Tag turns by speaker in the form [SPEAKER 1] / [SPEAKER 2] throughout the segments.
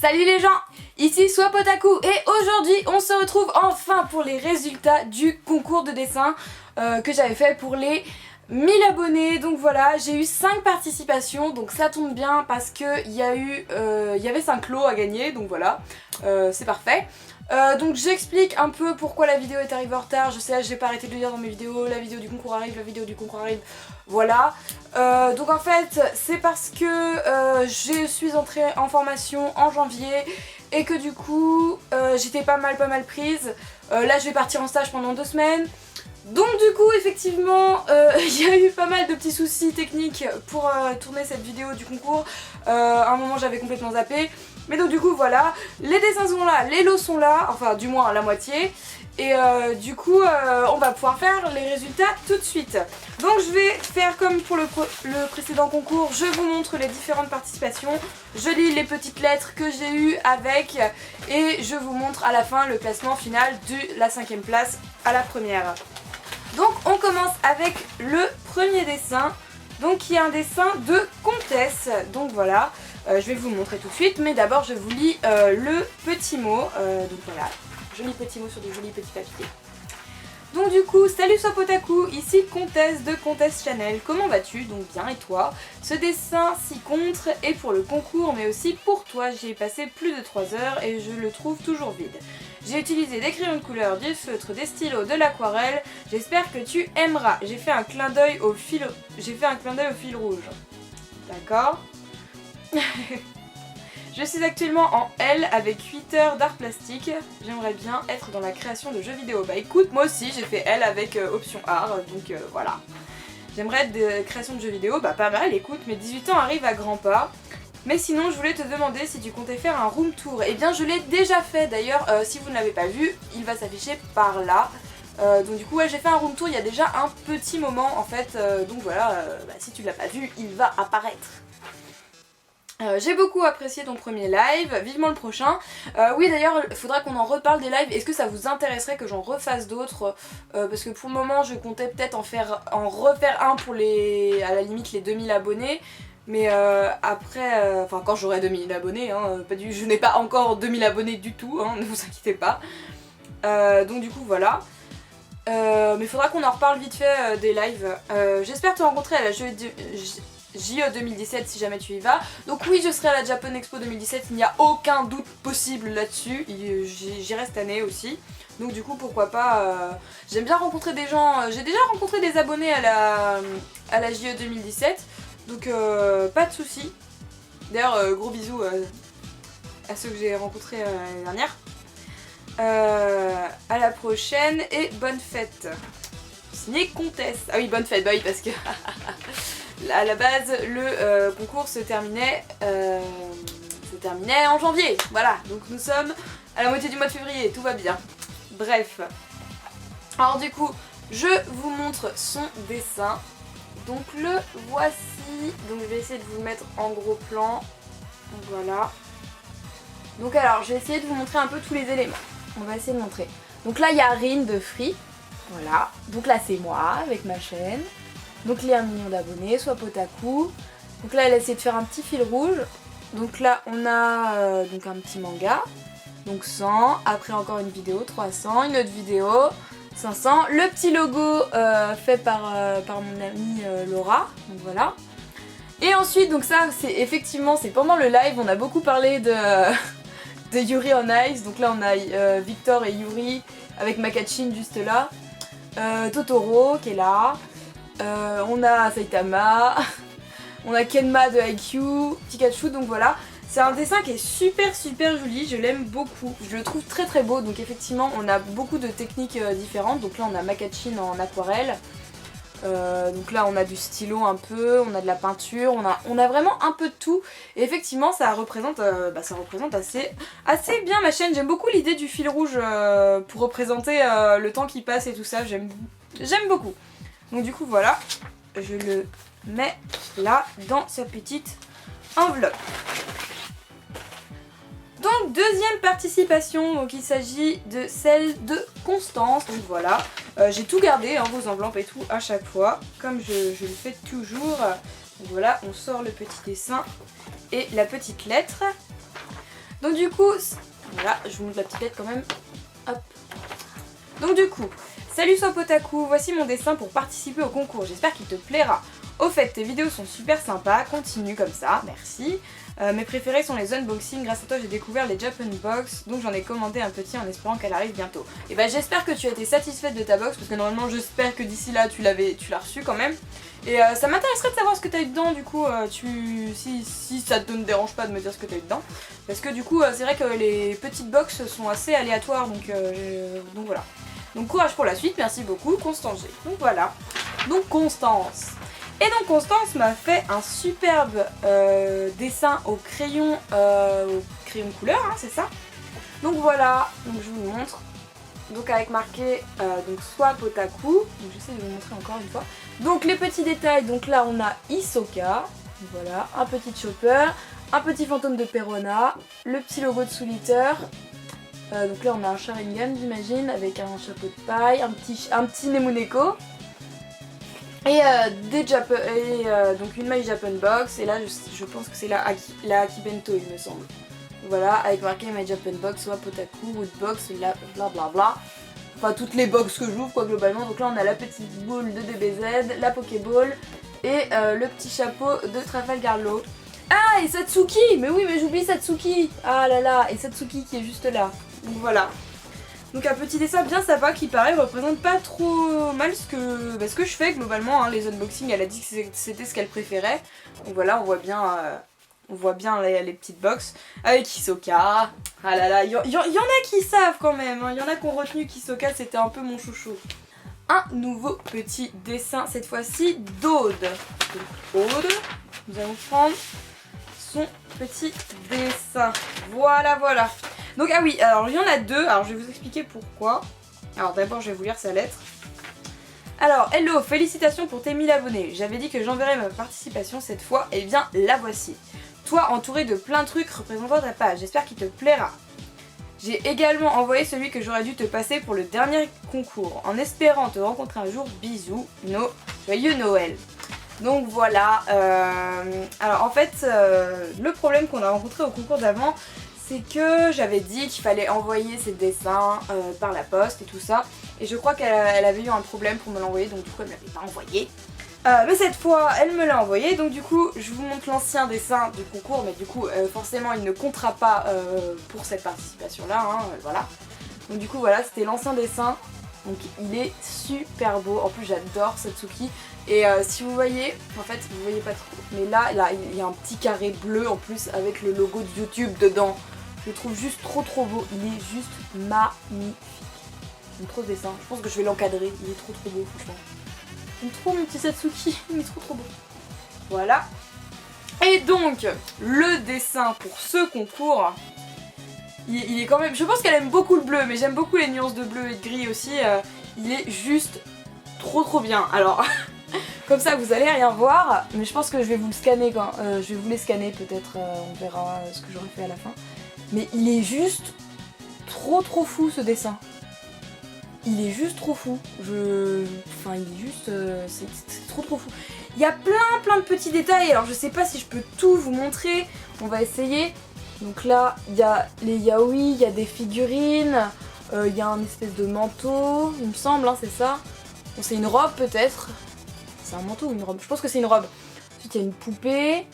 [SPEAKER 1] Salut les gens, ici Swapotaku et aujourd'hui on se retrouve enfin pour les résultats du concours de dessin que j'avais fait pour les 1000 abonnés. Donc voilà, j'ai eu 5 participations, donc ça tombe bien parce qu'il y avait 5 lots à gagner, donc voilà, c'est parfait. Donc j'explique un peu pourquoi la vidéo est arrivée en retard. Je sais, j'ai pas arrêté de le dire dans mes vidéos, la vidéo du concours arrive, la vidéo du concours arrive, voilà. Donc en fait c'est parce que je suis entrée en formation en janvier et que du coup j'étais pas mal prise. Là je vais partir en stage pendant 2 semaines. Donc du coup effectivement il y a eu pas mal de petits soucis techniques pour tourner cette vidéo du concours. À un moment j'avais complètement zappé. Mais donc du coup voilà, les dessins sont là, les lots sont là, enfin du moins la moitié. Et du coup on va pouvoir faire les résultats tout de suite. Donc je vais faire comme pour le précédent concours, je vous montre les différentes participations. Je lis les petites lettres que j'ai eues avec et je vous montre à la fin le classement final de la 5e place à la première. Donc on commence avec le premier dessin, donc qui est un dessin de comtesse, donc voilà, je vais vous le montrer tout de suite, mais d'abord je vous lis le petit mot, donc voilà, joli petit mot sur du joli petit papier. Donc du coup, salut Swapotaku, ici Comtesse de Comtesse Chanel, comment vas-tu? Donc bien, et toi? Ce dessin s'y contre est pour le concours mais aussi pour toi, j'y ai passé plus de 3 heures et je le trouve toujours vide. J'ai utilisé des crayons de couleur, du feutre, des stylos, de l'aquarelle, j'espère que tu aimeras. J'ai fait un clin d'œil au fil rouge. D'accord. Je suis actuellement en L avec 8 heures d'art plastique. J'aimerais bien être dans la création de jeux vidéo. Bah écoute, moi aussi j'ai fait L avec option art, donc voilà. J'aimerais être de création de jeux vidéo, bah pas mal, écoute, mes 18 ans arrivent à grands pas. Mais sinon je voulais te demander si tu comptais faire un room tour. Eh bien je l'ai déjà fait d'ailleurs, si vous ne l'avez pas vu, il va s'afficher par là. Donc du coup ouais, j'ai fait un room tour il y a déjà un petit moment en fait, donc voilà, bah, si tu l'as pas vu, il va apparaître. J'ai beaucoup apprécié ton premier live, vivement le prochain. Oui d'ailleurs il faudra qu'on en reparle des lives, est-ce que ça vous intéresserait que j'en refasse d'autres parce que pour le moment je comptais peut-être en refaire un pour à la limite les 2000 abonnés. Mais après, enfin quand j'aurai 2000 abonnés, hein, je n'ai pas encore 2000 abonnés du tout, hein, ne vous inquiétez pas. Donc du coup voilà. Mais il faudra qu'on en reparle vite fait des lives. J'espère te rencontrer à la JE 2017 si jamais tu y vas. Donc oui, je serai à la Japan Expo 2017, il n'y a aucun doute possible là-dessus. J'irai cette année aussi. Donc du coup pourquoi pas, j'aime bien rencontrer des gens, j'ai déjà rencontré des abonnés à la JE 2017. Donc pas de soucis. D'ailleurs gros bisous à ceux que j'ai rencontrés l'année dernière. À la prochaine et bonne fête. Signé Comtesse. Ah oui, bonne fête, bah oui parce que à la base le concours se terminait en janvier. Voilà, donc nous sommes à la moitié du mois de février, tout va bien. Bref. Alors du coup, je vous montre son dessin. Donc le voici, donc je vais essayer de vous mettre en gros plan, donc voilà. Donc alors je vais essayer de vous montrer un peu tous les éléments, on va essayer de montrer. Donc là il y a Rin de Free, voilà, donc là c'est moi avec ma chaîne. Donc il y a 1 million d'abonnés, Swapotaku. Donc là elle a essayé de faire un petit fil rouge. Donc là on a donc un petit manga, donc 100, après encore une vidéo, 300, une autre vidéo, 500, le petit logo fait par mon amie Laura, donc voilà. Et ensuite, donc ça c'est effectivement, c'est pendant le live, on a beaucoup parlé de Yuri on Ice, donc là on a Victor et Yuri avec Makachin juste là, Totoro qui est là, on a Saitama, on a Kenma de IQ, Pikachu, donc voilà. C'est un dessin qui est super joli, je l'aime beaucoup, je le trouve très beau, donc effectivement on a beaucoup de techniques différentes, donc là on a Makachin en aquarelle, donc là on a du stylo un peu, on a de la peinture, on a vraiment un peu de tout, et effectivement ça représente assez bien ma chaîne. J'aime beaucoup l'idée du fil rouge pour représenter le temps qui passe et tout ça, j'aime beaucoup. Donc du coup voilà, je le mets là dans sa petite enveloppe. Donc deuxième participation, donc il s'agit de celle de Constance, donc voilà, j'ai tout gardé, hein, vos enveloppes et tout à chaque fois, comme je le fais toujours. Donc voilà, on sort le petit dessin et la petite lettre. Donc du coup, voilà, je vous montre la petite lettre quand même. Hop. Donc du coup, salut Sopotaku, voici mon dessin pour participer au concours, j'espère qu'il te plaira. Au fait, tes vidéos sont super sympas, continue comme ça, merci. Mes préférés sont les unboxings, grâce à toi j'ai découvert les Japan Box, donc j'en ai commandé un petit en espérant qu'elle arrive bientôt. Et bah j'espère que tu as été satisfaite de ta box, parce que normalement j'espère que d'ici là tu l'as reçu quand même. Et ça m'intéresserait de savoir ce que tu as eu dedans, du coup, si ça te ne dérange pas de me dire ce que tu as eu dedans. Parce que du coup, c'est vrai que les petites box sont assez aléatoires, donc voilà. Donc courage pour la suite, merci beaucoup, Constance G. Donc voilà, donc Constance. Et donc Constance m'a fait un superbe dessin au crayon couleur, hein, c'est ça. Donc voilà, donc je vous le montre. Donc avec marqué donc Sopotaku, donc j'essaie de vous montrer encore une fois. Donc les petits détails, donc là on a Hisoka, voilà, un petit chopper, un petit fantôme de Perona, le petit logo de Soul Eater. Donc là on a un Sharingan j'imagine avec un chapeau de paille, un petit Nemuneko et, donc une My Japan Box, et là je pense que c'est la Akibento il me semble. Voilà, avec marqué My Japan Box, Sopotaku, Woodbox, blablabla. Enfin toutes les box que j'ouvre quoi globalement. Donc là on a la petite boule de DBZ, la Pokéball et le petit chapeau de Trafalgar Law. Ah, et Satsuki. Mais oui, mais j'oublie Satsuki. Ah là là, et Satsuki qui est juste là. Donc voilà. Donc un petit dessin bien sympa qui pareil représente pas trop mal ce que je fais globalement, hein. Les unboxings, elle a dit que c'était ce qu'elle préférait. Donc voilà, on voit bien les petites box avec Hisoka. Ah là là, il y en a qui savent quand même, hein. Il y en a qui ont retenu qu'Hisoka c'était un peu mon chouchou. Un nouveau petit dessin, cette fois-ci d'Aude. Aude, nous allons prendre son petit dessin. Voilà, voilà. Donc ah oui, alors il y en a deux, alors je vais vous expliquer pourquoi. Alors d'abord je vais vous lire sa lettre. Alors hello, félicitations pour tes 1000 abonnés. J'avais dit que j'enverrais ma participation cette fois, et bien la voici. Toi entouré de plein de trucs représentant ta page, j'espère qu'il te plaira. J'ai également envoyé celui que j'aurais dû te passer pour le dernier concours, en espérant te rencontrer un jour. Bisous, joyeux Noël. Donc voilà, alors en fait le problème qu'on a rencontré au concours d'avant, c'est que j'avais dit qu'il fallait envoyer ses dessins par la poste et tout ça. Et je crois qu'elle avait eu un problème pour me l'envoyer, donc du coup elle ne l'avait pas envoyé. Mais cette fois elle me l'a envoyé, donc du coup je vous montre l'ancien dessin du concours, mais du coup forcément il ne comptera pas pour cette participation là, hein, voilà. Donc du coup voilà, c'était l'ancien dessin, donc il est super beau, en plus j'adore Satsuki. Et si vous voyez, en fait vous voyez pas trop, mais là il y a un petit carré bleu en plus avec le logo de YouTube dedans. Je le trouve juste trop beau, il est juste magnifique. J'aime trop ce dessin, je pense que je vais l'encadrer, il est trop beau franchement. J'aime trop mon petit Satsuki, il est trop beau. Voilà. Et donc, le dessin pour ce concours, il est quand même... Je pense qu'elle aime beaucoup le bleu, mais j'aime beaucoup les nuances de bleu et de gris aussi. Il est juste trop bien. Alors, comme ça vous allez rien voir, mais je pense que je vais vous le scanner quand... je vais vous les scanner peut-être, on verra ce que j'aurai fait à la fin. Mais il est juste trop fou ce dessin. Il est juste trop fou. Enfin, il est juste... c'est trop fou. Il y a plein de petits détails. Alors, je sais pas si je peux tout vous montrer. On va essayer. Donc là, il y a les yaoi, il y a des figurines. Il y a un espèce de manteau, il me semble, hein, c'est ça. Bon, c'est une robe peut-être. C'est un manteau ou une robe? Je pense que c'est une robe. Ensuite, il y a une poupée.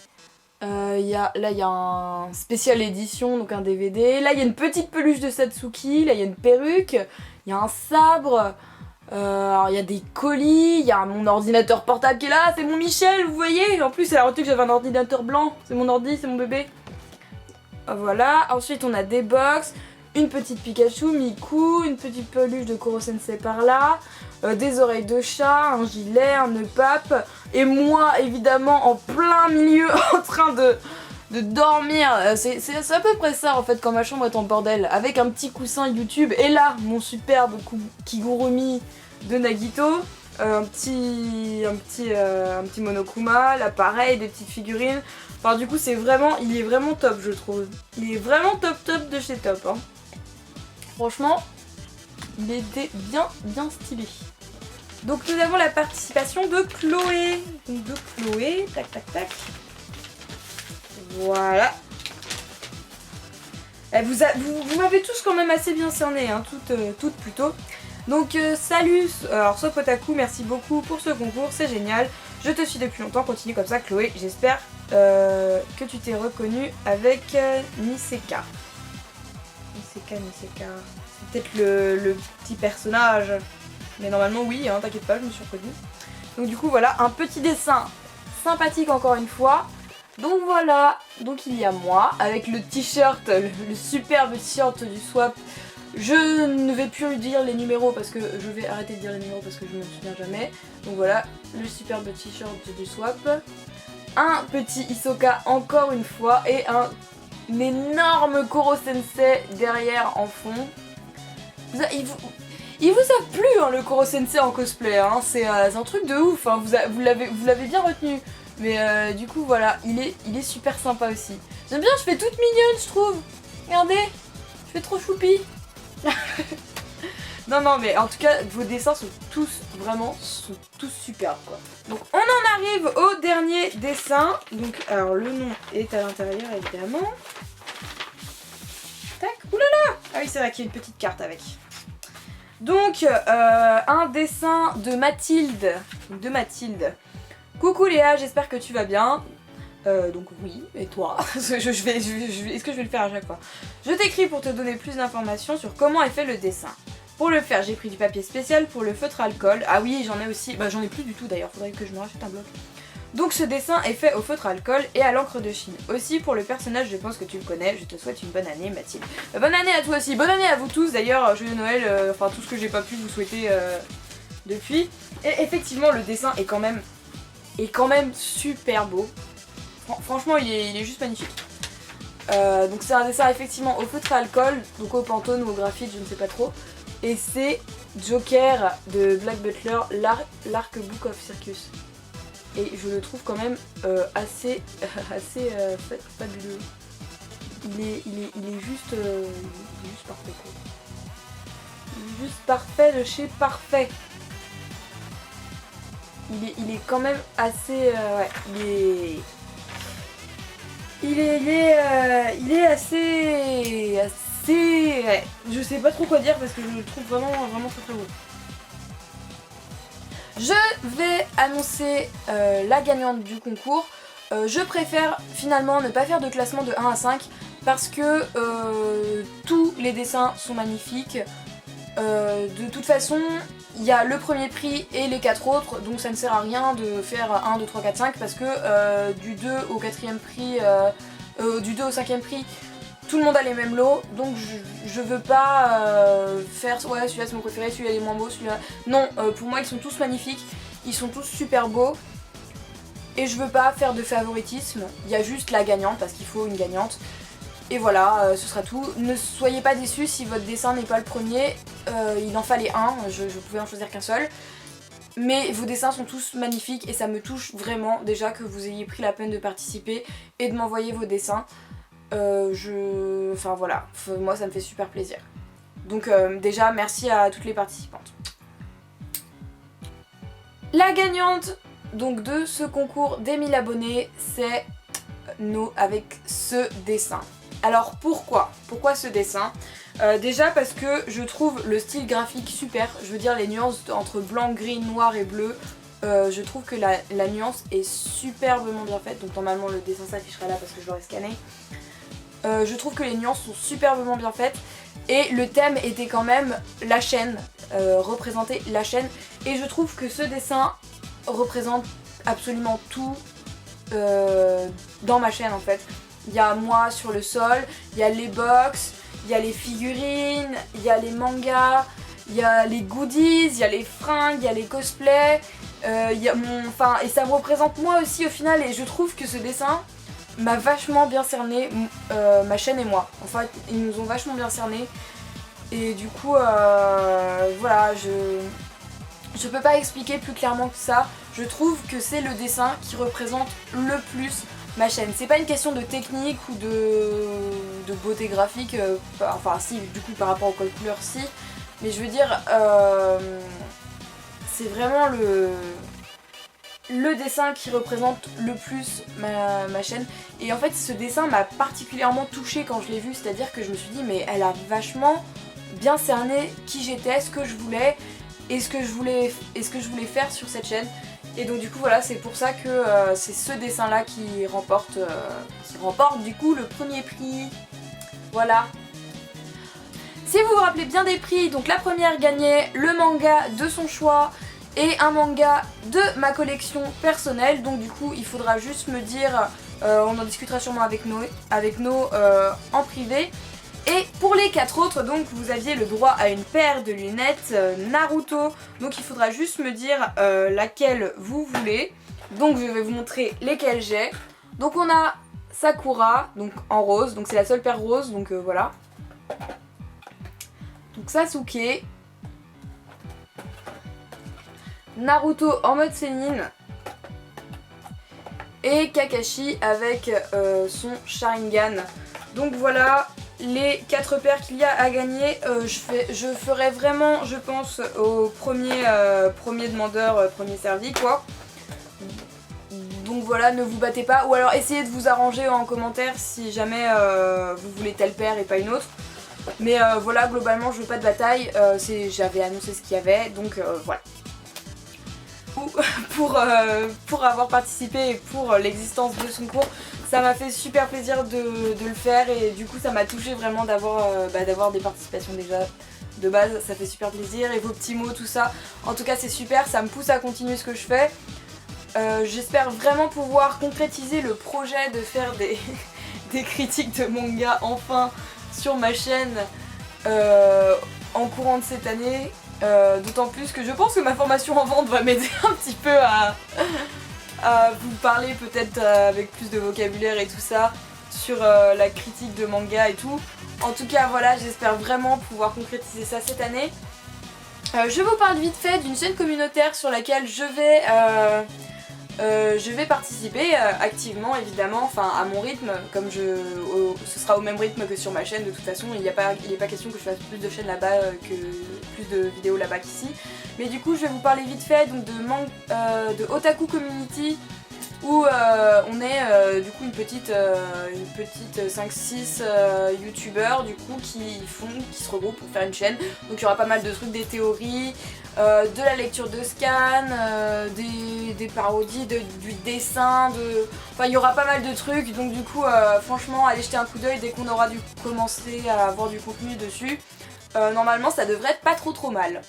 [SPEAKER 1] Là, il y a un spécial édition, donc un DVD. Là, il y a une petite peluche de Satsuki. Là, il y a une perruque. Il y a un sabre. Alors, il y a des colis. Il y a mon ordinateur portable qui est là. C'est mon Michel, vous voyez. En plus, elle a retenu que j'avais un ordinateur blanc. C'est mon ordi, c'est mon bébé. Voilà. Ensuite, on a des box. Une petite Pikachu, Miku. Une petite peluche de Koro Sensei par là. Des oreilles de chat, un gilet, un nœud pape, et moi évidemment en plein milieu en train de dormir. C'est à peu près ça en fait quand ma chambre est en bordel, avec un petit coussin YouTube, et là mon superbe Kigurumi de Nagito, un petit Monokuma, là pareil, des petites figurines. Enfin du coup il est vraiment top je trouve. Il est vraiment top de chez top, hein. Franchement, il était bien stylé. Donc nous avons la participation de Chloé. Donc de Chloé, tac. Voilà. Vous m'avez tous quand même assez bien cerné, hein, toutes plutôt. Donc salut, alors Sopotaku, merci beaucoup pour ce concours, c'est génial. Je te suis depuis longtemps, continue comme ça Chloé, j'espère que tu t'es reconnue avec Niseka. Niseka, c'est peut-être le petit personnage, mais normalement oui, hein, t'inquiète pas, je me suis reconnue. Donc du coup voilà, un petit dessin sympathique encore une fois. Donc voilà, donc il y a moi avec le t-shirt, le superbe t-shirt du swap. Je ne vais plus dire les numéros parce que je vais arrêter de dire les numéros parce que je me souviens jamais. Donc voilà, le superbe t-shirt du swap. Un petit Hisoka encore une fois et un énorme Koro Sensei derrière en fond. Il vous a plu hein, le Koro Sensei en cosplay, hein, c'est un truc de ouf, hein, vous l'avez bien retenu. Mais du coup voilà, il est super sympa aussi. J'aime bien, je fais toute mignonne je trouve. Regardez, je fais trop choupi. Non mais en tout cas vos dessins sont tous super quoi. Donc on en arrive au dernier dessin. Donc alors le nom est à l'intérieur évidemment. Tac, oulala. Ah oui c'est vrai qu'il y a une petite carte avec. Donc un dessin de Mathilde. Coucou Léa, j'espère que tu vas bien. Donc oui, et toi? Est-ce que je vais le faire à chaque fois? Je t'écris pour te donner plus d'informations sur comment est fait le dessin. Pour le faire, j'ai pris du papier spécial pour le feutre alcool. Ah oui, j'en ai aussi. Bah j'en ai plus du tout d'ailleurs, faudrait que je me rachète un bloc. Donc ce dessin est fait au feutre alcool et à l'encre de Chine. Aussi pour le personnage, je pense que tu le connais. Je te souhaite une bonne année Mathilde. Bonne année à toi aussi, bonne année à vous tous d'ailleurs. Joyeux Noël, enfin tout ce que j'ai pas pu vous souhaiter depuis. Et effectivement le dessin est quand même super beau. Franchement il est juste magnifique. Donc c'est un dessin effectivement au feutre à alcool, donc au pantone ou au graphite, je ne sais pas trop. Et c'est Joker de Black Butler, l'Arc Book of Circus. Et je le trouve quand même assez fabuleux. Il est juste parfait quoi. Il est juste parfait de chez parfait. Il est quand même assez... ouais, il est assez... ouais, je sais pas trop quoi dire parce que je le trouve vraiment très beau. Je vais annoncer la gagnante du concours. Je préfère finalement ne pas faire de classement de 1 à 5 parce que tous les dessins sont magnifiques. De toute façon, il y a le premier prix et les 4 autres, donc ça ne sert à rien de faire 1, 2, 3, 4, 5 parce que du 2 au 4ème prix, du 2 au 5ème prix, tout le monde a les mêmes lots, donc je veux pas faire ouais celui-là c'est mon préféré, celui-là il est moins beau, celui-là... Non, pour moi ils sont tous magnifiques, ils sont tous super beaux et je veux pas faire de favoritisme, il y a juste la gagnante parce qu'il faut une gagnante. Et voilà, ce sera tout. Ne soyez pas déçus si votre dessin n'est pas le premier, il en fallait un, je pouvais en choisir qu'un seul. Mais vos dessins sont tous magnifiques et ça me touche vraiment déjà que vous ayez pris la peine de participer et de m'envoyer vos dessins. Enfin voilà, moi ça me fait super plaisir. Donc déjà merci à toutes les participantes. La gagnante donc de ce concours des 1000 abonnés, c'est nous avec ce dessin. Alors pourquoi ce dessin? Déjà parce que je trouve le style graphique super, je veux dire les nuances entre blanc, gris, noir et bleu, je trouve que la nuance est superbement bien faite, donc normalement le dessin s'affichera là parce que je l'aurais scanné. Je trouve que les nuances sont superbement bien faites et le thème était quand même la chaîne, représenter la chaîne, et je trouve que ce dessin représente absolument tout dans ma chaîne en fait. Il y a moi sur le sol, il y a les box, il y a les figurines, il y a les mangas, il y a les goodies, il y a les fringues, il y a les cosplays, il y a et ça me représente moi aussi au final, et je trouve que ce dessin m'a vachement bien cerné, ma chaîne et moi. Enfin, ils nous ont vachement bien cerné. Et du coup, voilà, je peux pas expliquer plus clairement que ça. Je trouve que c'est le dessin qui représente le plus ma chaîne. C'est pas une question de technique ou de beauté graphique, enfin si, du coup par rapport au code couleur si, mais je veux dire, c'est vraiment le dessin qui représente le plus ma chaîne. Et en fait ce dessin m'a particulièrement touchée quand je l'ai vu, c'est à dire que je me suis dit mais elle a vachement bien cerné qui j'étais, ce que je voulais et ce que je voulais faire sur cette chaîne. Et donc du coup voilà, c'est pour ça que c'est ce dessin là qui remporte du coup le premier prix. Voilà. Si vous vous rappelez bien des prix, donc la première gagnait le manga de son choix et un manga de ma collection personnelle. Donc du coup il faudra juste me dire, on en discutera sûrement avec Nos en privé. Et pour les 4 autres, donc vous aviez le droit à une paire de lunettes Naruto. Donc il faudra juste me dire laquelle vous voulez. Donc je vais vous montrer lesquelles j'ai. Donc on a Sakura, donc en rose, donc c'est la seule paire rose, donc voilà. Donc Sasuke, Naruto en mode Sénine et Kakashi avec son Sharingan. Donc voilà les 4 paires qu'il y a à gagner. Je ferai vraiment, je pense, au premier demandeur, premier servi quoi. Donc voilà, ne vous battez pas, ou alors essayez de vous arranger en commentaire si jamais vous voulez telle paire et pas une autre. Mais voilà, globalement je veux pas de bataille, j'avais annoncé ce qu'il y avait, donc voilà. Pour avoir participé et pour l'existence de ce concours, ça m'a fait super plaisir de le faire et du coup ça m'a touché vraiment d'avoir des participations déjà de base, ça fait super plaisir et vos petits mots, tout ça. En tout cas c'est super, ça me pousse à continuer ce que je fais. J'espère vraiment pouvoir concrétiser le projet de faire des critiques de manga enfin sur ma chaîne en courant de cette année. D'autant plus que je pense que ma formation en vente va m'aider un petit peu à vous parler peut-être avec plus de vocabulaire et tout ça sur la critique de manga et tout. En tout cas voilà, j'espère vraiment pouvoir concrétiser ça cette année. Je vous parle vite fait d'une chaîne communautaire sur laquelle je vais participer activement évidemment, enfin à mon rythme, comme ce sera au même rythme que sur ma chaîne de toute façon, il n'est pas question que je fasse plus de chaînes là-bas plus de vidéos là-bas qu'ici. Mais du coup je vais vous parler vite fait donc de Otaku Community où on est du coup une petite 5-6 youtubeurs du coup qui se regroupent pour faire une chaîne. Donc il y aura pas mal de trucs, des théories, de la lecture de scans, des parodies, du dessin, enfin il y aura pas mal de trucs. Donc du coup franchement allez jeter un coup d'œil dès qu'on aura dû commencer à avoir du contenu dessus. Normalement ça devrait être pas trop mal.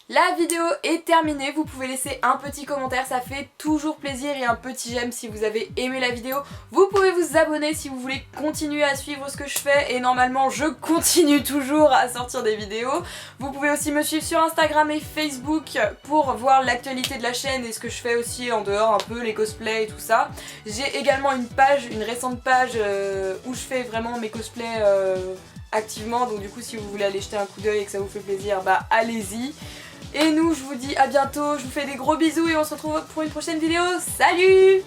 [SPEAKER 1] La vidéo est terminée, vous pouvez laisser un petit commentaire, ça fait toujours plaisir, et un petit j'aime si vous avez aimé la vidéo. Vous pouvez vous abonner si vous voulez continuer à suivre ce que je fais, et normalement je continue toujours à sortir des vidéos. Vous pouvez aussi me suivre sur Instagram et Facebook pour voir l'actualité de la chaîne et ce que je fais aussi en dehors, un peu les cosplays et tout ça. J'ai également une récente page où je fais vraiment mes cosplays activement, donc du coup si vous voulez aller jeter un coup d'œil et que ça vous fait plaisir, bah allez-y. Et nous, je vous dis à bientôt, je vous fais des gros bisous et on se retrouve pour une prochaine vidéo. Salut!